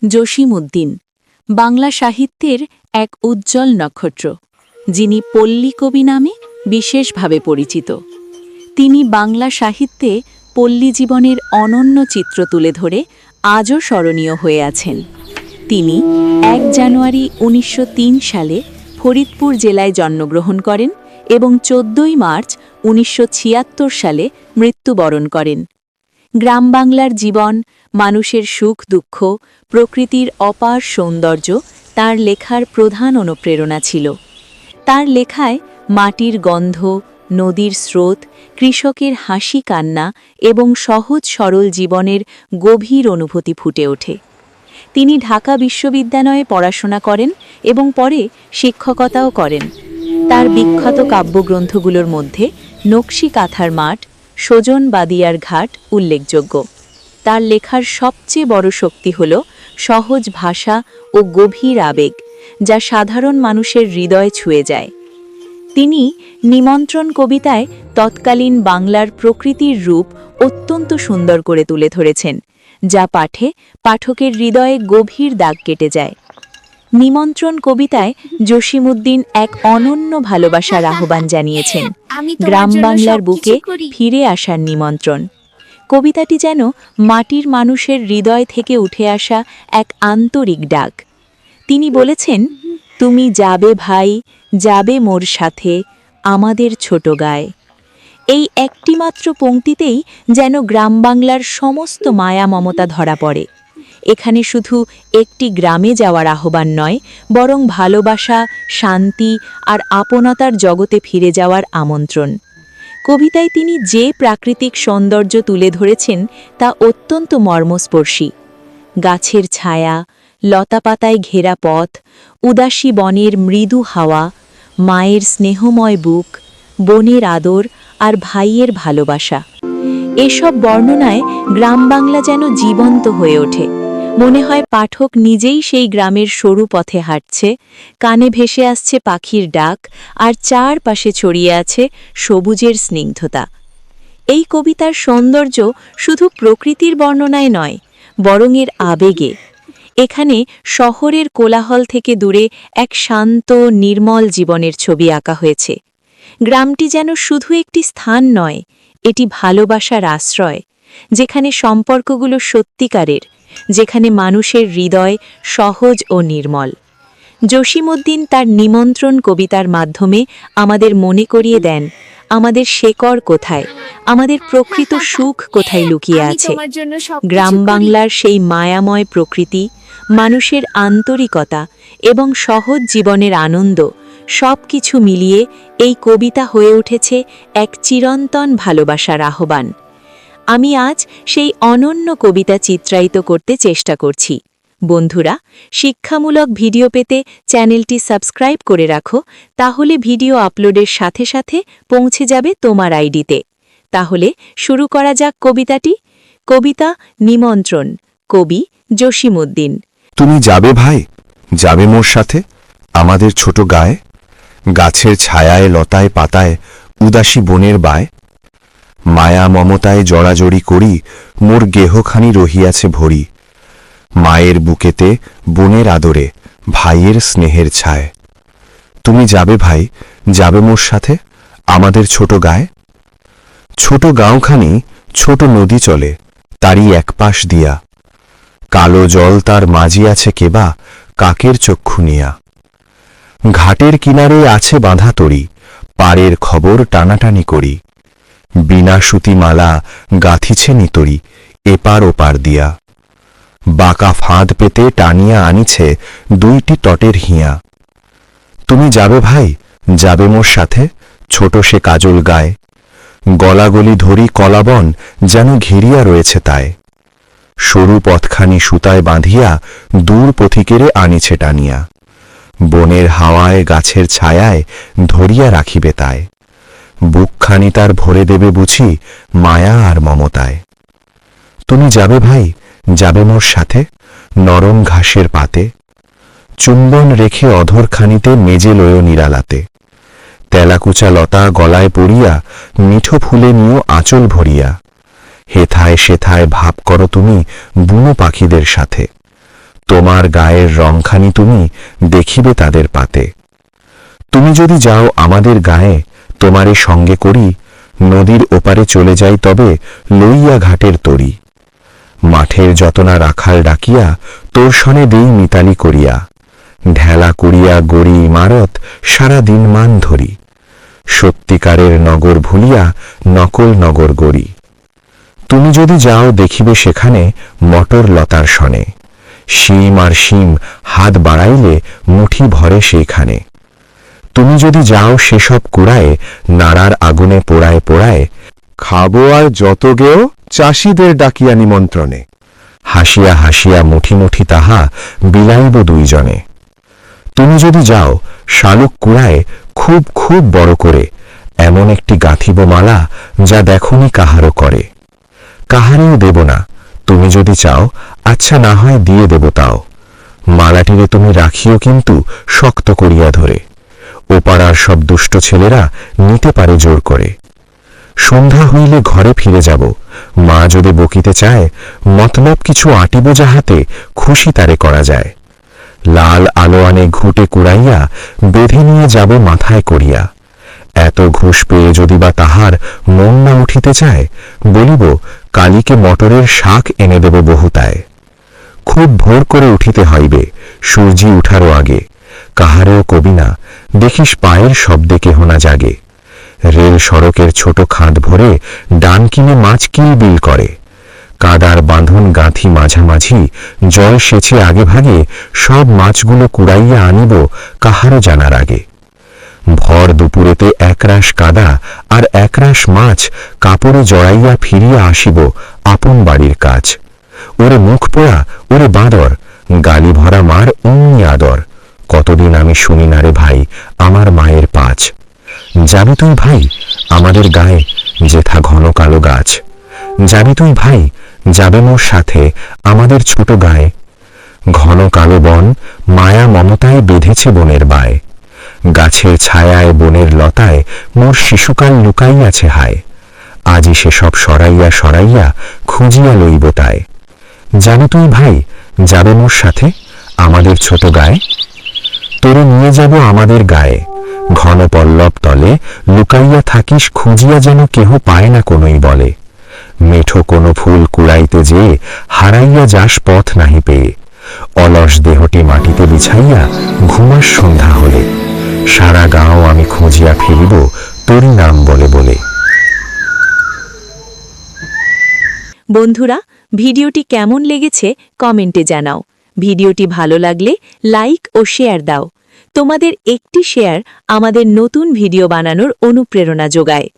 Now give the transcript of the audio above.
জসিমউদ্দিন বাংলা সাহিত্যের এক উজ্জ্বল নক্ষত্র, যিনি পল্লী কবি নামে বিশেষভাবে পরিচিত। তিনি বাংলা সাহিত্যে পল্লী জীবনের অনন্য চিত্র তুলে ধরে আজও স্মরণীয় হয়ে আছেন। তিনি ১ জানুয়ারি ১৯০৩ সালে ফরিদপুর জেলায় জন্মগ্রহণ করেন এবং ১৪ই মার্চ ১৯৭৬ সালে মৃত্যুবরণ করেন। গ্রাম বাংলার জীবন, মানুষের সুখ দুঃখ, প্রকৃতির অপার সৌন্দর্য তার লেখার প্রধান অনুপ্রেরণা ছিল। তার লেখায় মাটির গন্ধ, নদীর স্রোত, কৃষকের হাসি কান্না এবং সহজ সরল জীবনের গভীর অনুভূতি ফুটে ওঠে। তিনি ঢাকা বিশ্ববিদ্যালয়ে পড়াশোনা করেন এবং পরে শিক্ষকতাও করেন। তার বিখ্যাত কাব্যগ্রন্থগুলোর মধ্যে নকশি কাঁথার মাঠ, সজন বাদিয়ার ঘাট উল্লেখযোগ্য। তার লেখার সবচেয়ে বড় শক্তি হল সহজ ভাষা ও গভীর আবেগ, যা সাধারণ মানুষের হৃদয় ছুঁয়ে যায়। তিনি নিমন্ত্রণ কবিতায় তৎকালীন বাংলার প্রকৃতির রূপ অত্যন্ত সুন্দর করে তুলে ধরেছেন, যা পাঠে পাঠকের হৃদয়ে গভীর দাগ কেটে যায়। নিমন্ত্রণ কবিতায় জসিমউদ্দিন এক অনন্য ভালোবাসার আহ্বান জানিয়েছেন, গ্রাম বাংলার বুকে ফিরে আসার নিমন্ত্রণ। কবিতাটি যেন মাটির মানুষের হৃদয় থেকে উঠে আসা এক আন্তরিক ডাক। তিনি বলেছেন, তুমি যাবে ভাই, যাবে মোর সাথে, আমাদের ছোট গায়ে। এই একটিমাত্র পংক্তিতেই যেন গ্রাম বাংলার সমস্ত মায়া মমতা ধরা পড়ে। এখানে শুধু একটি গ্রামে যাওয়ার আহ্বান নয়, বরং ভালোবাসা, শান্তি আর আপনতার জগতে ফিরে যাওয়ার আমন্ত্রণ। কবিতায় তিনি যে প্রাকৃতিক সৌন্দর্য তুলে ধরেছেন তা অত্যন্ত মর্মস্পর্শী। গাছের ছায়া, লতাপাতায় ঘেরা পথ, উদাসী বনের মৃদু হাওয়া, মায়ের স্নেহময় বুক, বোনের আদর আর ভাইয়ের ভালোবাসা। এসব বর্ণনায় গ্রাম বাংলা যেন জীবন্ত হয়ে ওঠে। মনে হয় পাঠক নিজেই সেই গ্রামের সরু পথে হাঁটছে, কানে ভেসে আসছে পাখির ডাক, আর চারপাশে ছড়িয়ে আছে সবুজের স্নিগ্ধতা। এই কবিতার সৌন্দর্য শুধু প্রকৃতির বর্ণনায় নয়, বরং এর আবেগে। এখানে শহরের কোলাহল থেকে দূরে এক শান্ত, নির্মল জীবনের ছবি আঁকা হয়েছে। গ্রামটি যেন শুধু একটি স্থান নয়, এটি ভালোবাসার আশ্রয়, যেখানে সম্পর্কগুলো সত্যিকারের, যেখানে মানুষের হৃদয় সহজ ও নির্মল। জসিমউদ্দিন তার নিমন্ত্রণ কবিতার মাধ্যমে আমাদের মনে করিয়ে দেন, আমাদের শেকড় কোথায়, আমাদের প্রকৃত সুখ কোথায় লুকিয়ে আছে। গ্রাম বাংলার সেই মায়াময় প্রকৃতি, মানুষের আন্তরিকতা এবং সহজ জীবনের আনন্দ সব কিছু মিলিয়ে এই কবিতা হয়ে উঠেছে এক চিরন্তন ভালোবাসার আহ্বান। আমি আজ সেই অনন্য কবিতা চিত্রায়িত করতে চেষ্টা করছি। বন্ধুরা, শিক্ষামূলক ভিডিও পেতে চ্যানেলটি সাবস্ক্রাইব করে রাখো, তাহলে ভিডিও আপলোডের সাথে সাথে পৌঁছে যাবে তোমার আইডিতে। তাহলে শুরু করা যাক কবিতাটি। কবিতা নিমন্ত্রণ, কবি জসিমউদ্দিন। তুমি যাবে ভাই, যাবে মোর সাথে, আমাদের ছোট গায়ে, গাছের ছায়ায় লতায় পাতায় উদাসী বনের বায়। মায়া মমতায় জড়াজড়ি করি, মোর গেহখানি রহিয়াছে ভরি। মায়ের বুকেতে বোনের আদরে, ভাইয়ের স্নেহের ছায়। তুমি যাবে ভাই, যাবে মোর সাথে, আমাদের ছোট গায়ে। ছোট গাঁওখানি ছোট নদী চলে, তারই এক পাশ দিয়া। কালো জল তার মাঝি আছে কেবা, কাকের চক্ষু নিয়া। ঘাটের কিনারে আছে বাঁধা তরি, পাড়ের খবর টানাটানি করি। বিনা সুতিমালা গাঁথিছে নিতরি, এপার ওপার দিয়া। বাঁকা ফাঁদ পেতে টানিয়া আনিছে দুইটি তটের হিয়া। তুমি যাবে ভাই, যাবে মোর সাথে, ছোট সে কাজল গায়ে। গলাগলি ধরি কলাবন যেন ঘিরিয়া রয়েছে তাই। সরু পথখানি সুতায় বাঁধিয়া দূর পথিকেরে আনিছে টানিয়া। বনের হাওয়ায় গাছের ছায়ায় ধরিয়া রাখিবে তাই। বুকখানি তার ভরে দেবে বুঝি মায়া আর মমতায়। তুমি যাবে ভাই, যাবে মোর সাথে, নরম ঘাসের পাতে। চুম্বন রেখে অধরখানিতে মেজে লয় নিরালাতে। তেলাকুচা লতা গলায় পড়িয়া, মিঠো ফুলে নিও আঁচল ভরিয়া। হেথায় সেথায় ভাব করো তুমি বুনো পাখিদের সাথে। তোমার গায়ের রংখানি তুমি দেখিবে তাদের পাতে। তুমি যদি যাও আমাদের গায়ে, তোমারে সঙ্গে করি, নদীর ওপারে চলে যাই তবে লইয়া ঘাটের তরি। মাঠের যতনা রাখাল ডাকিয়া তোর সনে দেই মিতালি করিয়া, ঢেলা করিয়া গড়ি ইমারত সারা দিন মান ধরি। সত্যিকারের নগর ভুলিয়া নকল নগর গড়ি। তুমি যদি যাও দেখিবে সেখানে মটর লতার সনে, শিম আর শিম হাত বাড়াইলে মুঠি ভরে সেইখানে। তুমি যদি যাও সেসব কুড়ায়, নাড়ার আগুনে পোড়ায় পোড়ায়, খাবো আর যত গেও চাষিদের ডাকিয়া নিমন্ত্রণে। হাসিয়া হাসিয়া মুঠি মুঠি তাহা বিলাইব দুইজনে। তুমি যদি যাও শালুক কুড়ায় খুব খুব বড় করে, এমন একটি গাঁথিব মালা যা দেখনি কাহারও করে। কাহারেও দেব না, তুমি যদি চাও, আচ্ছা না হয় দিয়ে দেব তাও। মালাটিরে তুমি রাখিও কিন্তু শক্ত করিয়া ধরে, ও পাড়ার সব দুষ্ট ছেলেরা নিতে পারে জোর করে। সন্ধ্যা হইলে ঘরে ফিরে যাব, মা যদি বকিতে চায়, মতলব কিছু আটিব যাহাতে খুশি তারে করা যায়। লাল আলো আনে ঘুটে কুড়াইয়া বেঁধে নিয়ে যাব মাথায় করিয়া। এত ঘুষ পেয়ে যদি বা তাহার মন না উঠিতে চায়, বলিব কালীকে মটরের শাক এনে দেব বহুতায়। খুব ভোর করে উঠিতে হইবে, সূর্যি উঠারও আগে। কাহারেও কবি না, দেখিস পায়ের শব্দে কেহ না জাগে। রেল সড়কের ছোট খাঁদ ভরে ডান কিনে মাছ কিলবিল করে। কাদার বাঁধন গাঁথি মাঝামাঝি, জল সেচে আগে ভাগে সব মাছগুলো কুড়াইয়া আনিব কাহারও জানার আগে। ভর দুপুরেতে একরাশ কাদা আর একরাশ মাছ কাপড়ে জড়াইয়া ফিরিয়া আসিব আপন বাড়ির কাজ। ওরে মুখ পোড়া, ওরে বাঁদর, গালি ভরা মার অমনি আদর। কতদিন আমি শুনি না রে ভাই আমার মায়ের পাঁচ। যাবি তুই ভাই আমাদের গায়ে যেথা ঘন কালো গাছ। যাবি তুই ভাই, যাবে মোর সাথে আমাদের ছোট গায়ে। ঘন কালো বন মায়া মমতায় বেঁধেছে বনের বায়। গাছের ছায়ায় বনের লতায় মোর শিশুকাল লুকাইয়াছে হায়। আজই সে সব সরাইয়া সরাইয়া খুঁজিয়া লইব তাই। জানি তুই ভাই, যাবে মোর সাথে আমাদের ছোট গায়ে। তোরে নিয়ে যাব আমাদের গায়ে, ঘন পল্লব তলে লুকাইয়া থাকিস খুঁজিয়া যেন কেহ পায় না কোনই বলে। মেঠো কোনো ফুল কুড়াইতে যে হারাইয়া যাস পথ নাহি পেয়ে। অলস দেহটি মাটিতে বিছাইয়া ঘুমাস সন্ধ্যা হলে। সারা গাঁও আমি খুঁজিয়া ফিরিব তোরই নাম বলে বলে। বন্ধুরা, ভিডিওটি কেমন লেগেছে কমেন্টে জানাও। ভিডিওটি ভালো লাগলে লাইক ও শেয়ার দাও। তোমাদের একটি শেয়ার আমাদের নতুন ভিডিও বানানোর অনুপ্রেরণা যোগায়।